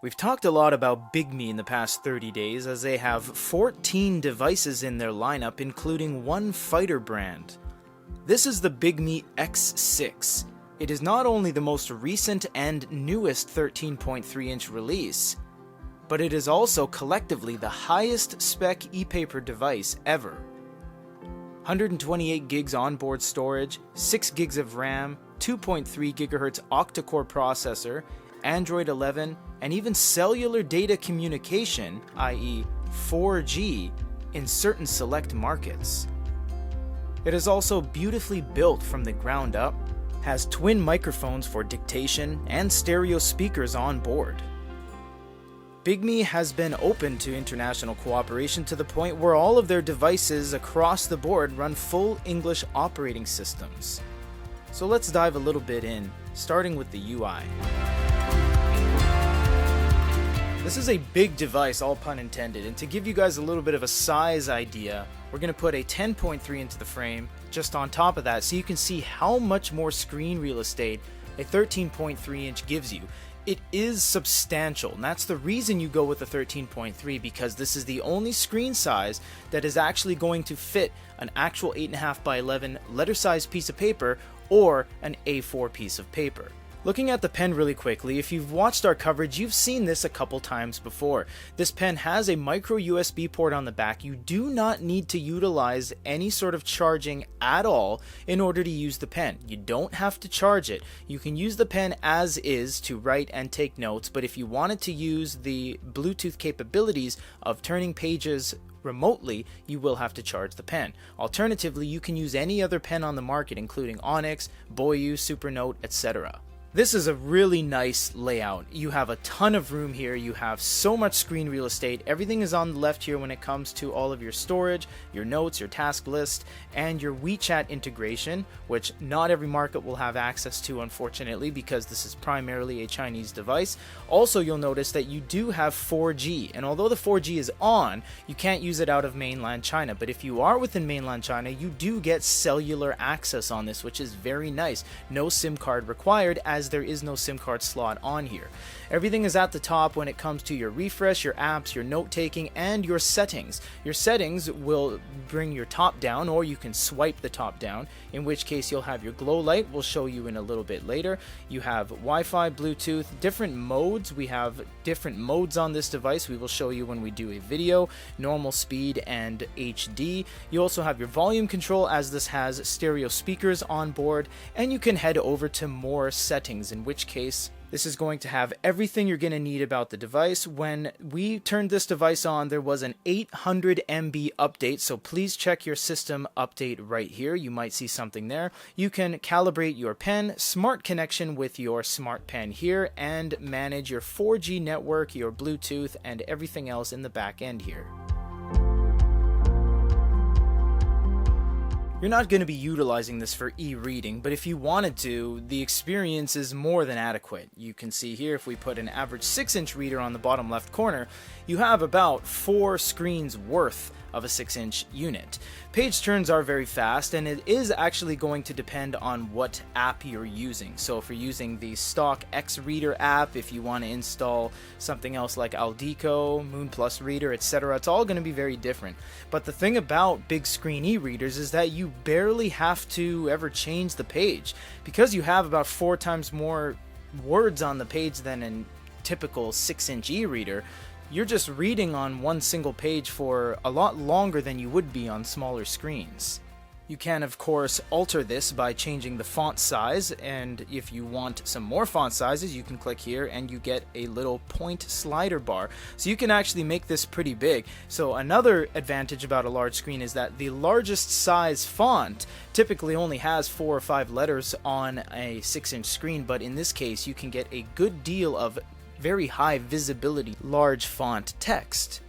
We've talked a lot about Bigme in the past 30 days, as they have 14 devices in their lineup, including one fighter brand. This is the Bigme X6. It is not only the most recent and newest 13.3-inch release, but it is also collectively the highest spec e-paper device ever. 128 gigs onboard storage, 6 gigs of RAM, 2.3 GHz octa-core processor, Android 11, and even cellular data communication, i.e. 4G, in certain select markets. It is also beautifully built from the ground up, has twin microphones for dictation, and stereo speakers on board. Bigme has been open to international cooperation to the point where all of their devices across the board run full English operating systems. So let's dive a little bit in, starting with the UI. This is a big device, all pun intended, and to give you guys a little bit of a size idea, we're going to put a 10.3 into the frame just on top of that so you can see how much more screen real estate a 13.3 inch gives you. It is substantial, and that's the reason you go with the 13.3, because this is the only screen size that is actually going to fit an actual 8.5 by 11 letter-sized piece of paper or an A4 piece of paper. Looking at the pen really quickly, if you've watched our coverage, you've seen this a couple times before. This pen has a micro USB port on the back. You do not need to utilize any sort of charging at all in order to use the pen. You don't have to charge it. You can use the pen as is to write and take notes, but if you wanted to use the Bluetooth capabilities of turning pages remotely, you will have to charge the pen. Alternatively, you can use any other pen on the market, including Onyx, Boyu, Supernote, etc. This is a really nice layout. You have a ton of room here, you have so much screen real estate, everything is on the left here when it comes to all of your storage, your notes, your task list, and your WeChat integration, which not every market will have access to, unfortunately, because this is primarily a Chinese device. Also, you'll notice that you do have 4G, and although the 4G is on, you can't use it out of mainland China, but if you are within mainland China, you do get cellular access on this, which is very nice. No SIM card required, as there is no SIM card slot on here. Everything is at the top when it comes to your refresh, your apps, your note taking, and your settings. Your settings will bring your top down, or you can swipe the top down, in which case you'll have your glow light. We'll show you in a little bit later. You have Wi-Fi, Bluetooth, different modes. We have different modes on this device. We will show you when we do a video, normal speed and HD. You also have your volume control, as this has stereo speakers on board, and you can head over to more settings, in which case this is going to have everything you're going to need about the device. When we turned this device on, there was an 800 MB update, so please check your system update right here. You might see something there. You can calibrate your pen, smart connection with your smart pen here, and manage your 4G network, your Bluetooth, and everything else in the back end here. You're not going to be utilizing this for e-reading, but if you wanted to, the experience is more than adequate. You can see here, if we put an average 6-inch reader on the bottom left corner, you have about 4 screens worth of a 6-inch unit. Page turns are very fast, and it is actually going to depend on what app you're using. So if you're using the stock X Reader app, if you want to install something else like Aldeco, Moon Plus Reader, etc., it's all going to be very different. But the thing about big screen e-readers is that you barely have to ever change the page, because you have about 4 times more words on the page than a typical 6-inch e-reader. You're just reading on one single page for a lot longer than you would be on smaller screens. You can, of course, alter this by changing the font size, and if you want some more font sizes, you can click here and you get a little point slider bar. So you can actually make this pretty big. So another advantage about a large screen is that the largest size font typically only has 4 or 5 letters on a 6-inch screen, but in this case you can get a good deal of very high visibility, large font text.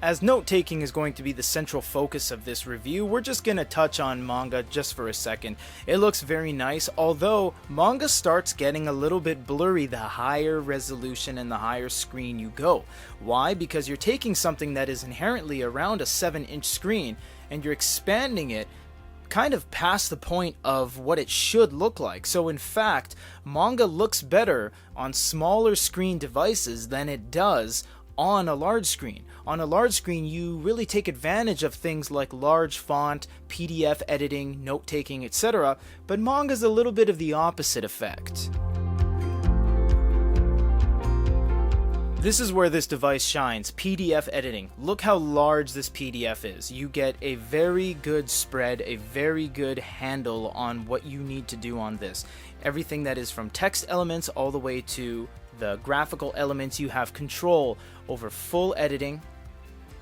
As note-taking is going to be the central focus of this review, we're just going to touch on manga just for a second. It looks very nice, although manga starts getting a little bit blurry the higher resolution and the higher screen you go. Why? Because you're taking something that is inherently around a 7-inch screen and you're expanding it kind of past the point of what it should look like. So in fact, manga looks better on smaller screen devices than it does on a large screen. On a large screen, you really take advantage of things like large font, PDF editing, note-taking, etc., but manga's a little bit of the opposite effect. This is where this device shines, PDF editing. Look how large this PDF is. You get a very good spread, a very good handle on what you need to do on this. Everything that is from text elements all the way to the graphical elements, you have control over full editing,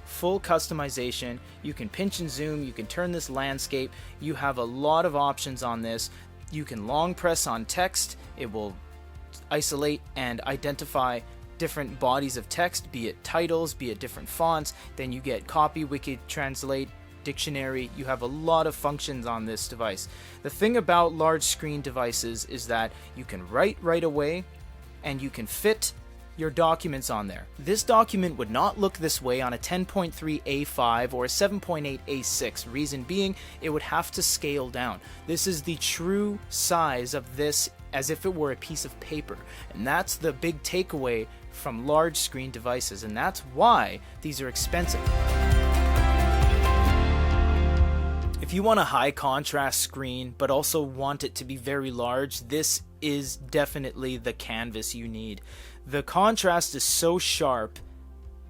full customization. You can pinch and zoom, you can turn this landscape. You have a lot of options on this. You can long press on text. It will isolate and identify different bodies of text, be it titles, be it different fonts. Then you get copy, wiki, translate, dictionary. You have a lot of functions on this device. The thing about large screen devices is that you can write right away and you can fit your documents on there. This document would not look this way on a 10.3 A5 or a 7.8 A6. Reason being, it would have to scale down. This is the true size of this as if it were a piece of paper. And that's the big takeaway from large screen devices, and that's why these are expensive. If you want a high contrast screen but also want it to be very large, this is definitely the canvas you need. The contrast is so sharp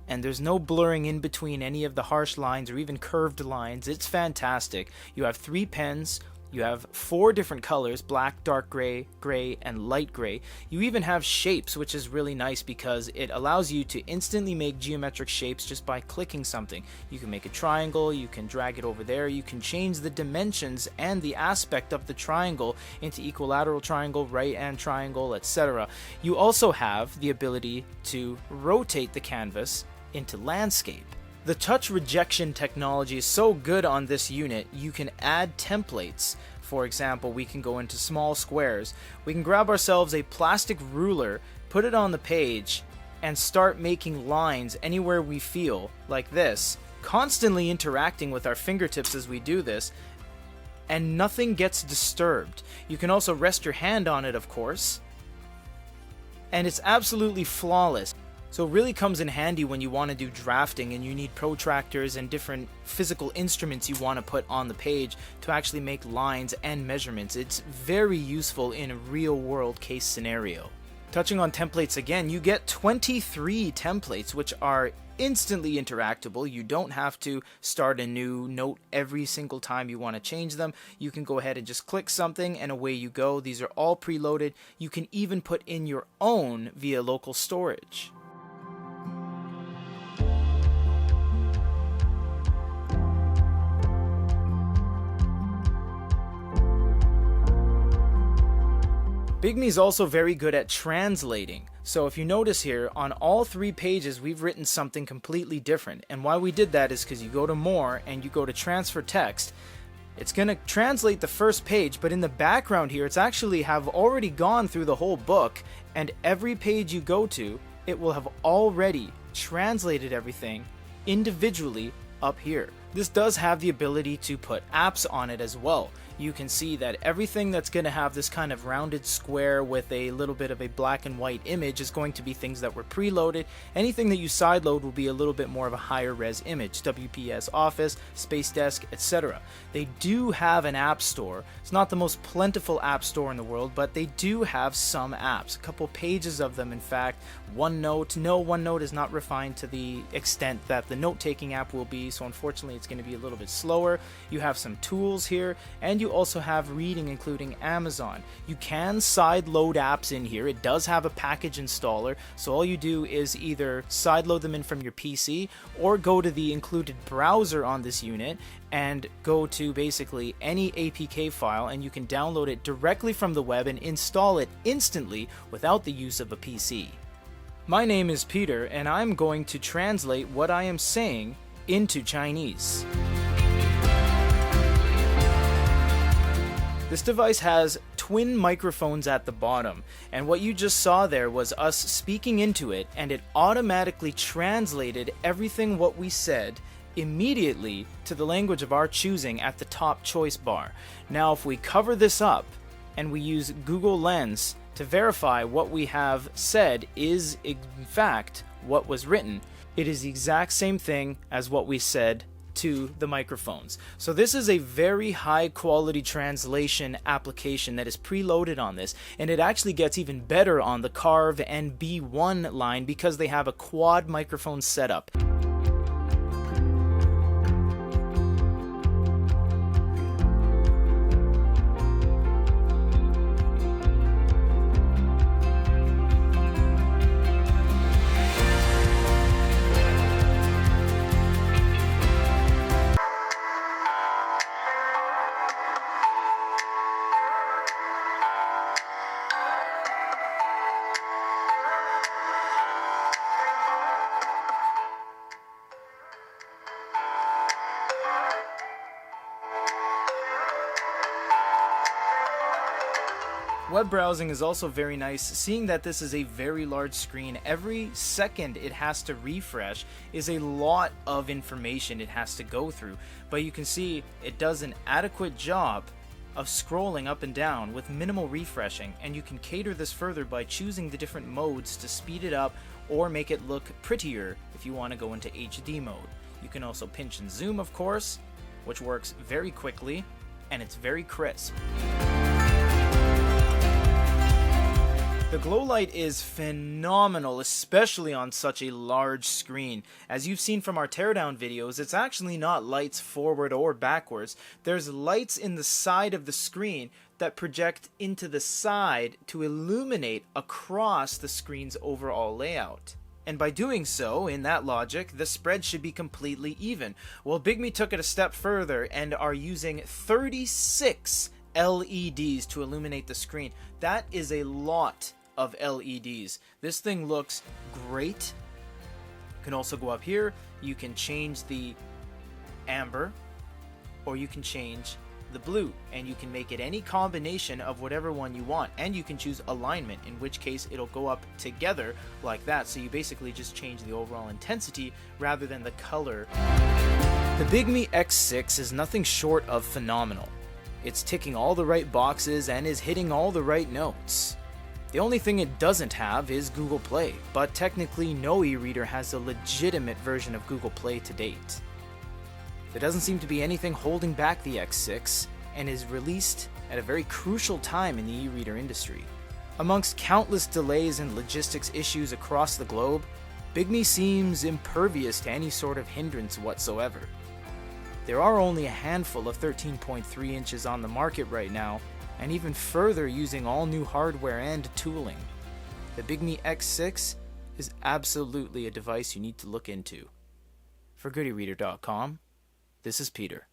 and there's no blurring in between any of the harsh lines or even curved lines. It's fantastic. You have 3 pens. You have 4 different colors, black, dark gray, gray, and light gray. You even have shapes, which is really nice because it allows you to instantly make geometric shapes just by clicking something. You can make a triangle, you can drag it over there, you can change the dimensions and the aspect of the triangle into equilateral triangle, right-hand triangle, etc. You also have the ability to rotate the canvas into landscape. The touch rejection technology is so good on this unit, you can add templates. For example, we can go into small squares. We can grab ourselves a plastic ruler, put it on the page, and start making lines anywhere we feel, like this, constantly interacting with our fingertips as we do this, and nothing gets disturbed. You can also rest your hand on it, of course, and it's absolutely flawless. So it really comes in handy when you want to do drafting and you need protractors and different physical instruments you want to put on the page to actually make lines and measurements. It's very useful in a real world case scenario. Touching on templates again, you get 23 templates which are instantly interactable. You don't have to start a new note every single time you want to change them. You can go ahead and just click something and away you go. These are all preloaded. You can even put in your own via local storage. Bigme is also very good at translating. So if you notice here, on all 3 pages we've written something completely different. And why we did that is because you go to More and you go to Transfer Text. It's going to translate the first page, but in the background here it's actually have already gone through the whole book, and every page you go to, it will have already translated everything individually up here. This does have the ability to put apps on it as well. You can see that everything that's going to have this kind of rounded square with a little bit of a black and white image is going to be things that were preloaded. Anything that you sideload will be a little bit more of a higher res image, WPS Office, Space Desk, etc. They do have an app store. It's not the most plentiful app store in the world, but they do have some apps, a couple pages of them in fact. OneNote, no, OneNote is not refined to the extent that the note-taking app will be, so unfortunately it's going to be a little bit slower. You have some tools here, and you also have reading, including Amazon. You can side load apps in here. It does have a package installer, so all you do is either side load them in from your PC or go to the included browser on this unit and go to basically any APK file, and you can download it directly from the web and install it instantly without the use of a PC. My name is Peter, and I'm going to translate what I am saying into Chinese. This device has twin microphones at the bottom, and what you just saw there was us speaking into it, and it automatically translated everything what we said immediately to the language of our choosing at the top choice bar. Now if we cover this up and we use Google Lens to verify what we have said is in fact what was written, it is the exact same thing as what we said to the microphones. So this is a very high quality translation application that is preloaded on this, and it actually gets even better on the Carve and B1 line because they have a quad microphone setup. Web browsing is also very nice, seeing that this is a very large screen. Every second it has to refresh is a lot of information it has to go through, but you can see it does an adequate job of scrolling up and down with minimal refreshing, and you can cater this further by choosing the different modes to speed it up or make it look prettier if you want to go into HD mode. You can also pinch and zoom, of course, which works very quickly, and it's very crisp. The glow light is phenomenal, especially on such a large screen. As you've seen from our teardown videos, it's actually not lights forward or backwards. There's lights in the side of the screen that project into the side to illuminate across the screen's overall layout. And by doing so, in that logic, the spread should be completely even. Well, Bigme took it a step further and are using 36 LEDs to illuminate the screen. That is a lot of LEDs. This thing looks great. You can also go up here, you can change the amber, or you can change the blue, and you can make it any combination of whatever one you want, and you can choose alignment, in which case it'll go up together like that, so you basically just change the overall intensity rather than the color. The Bigme X6 is nothing short of phenomenal. It's ticking all the right boxes and is hitting all the right notes. The only thing it doesn't have is Google Play, but technically no e-reader has a legitimate version of Google Play to date. There doesn't seem to be anything holding back the X6, and is released at a very crucial time in the e-reader industry. Amongst countless delays and logistics issues across the globe, Bigme seems impervious to any sort of hindrance whatsoever. There are only a handful of 13.3 inches on the market right now, and even further using all new hardware and tooling. The Bigme X6 is absolutely a device you need to look into. For GoodyReader.com, this is Peter.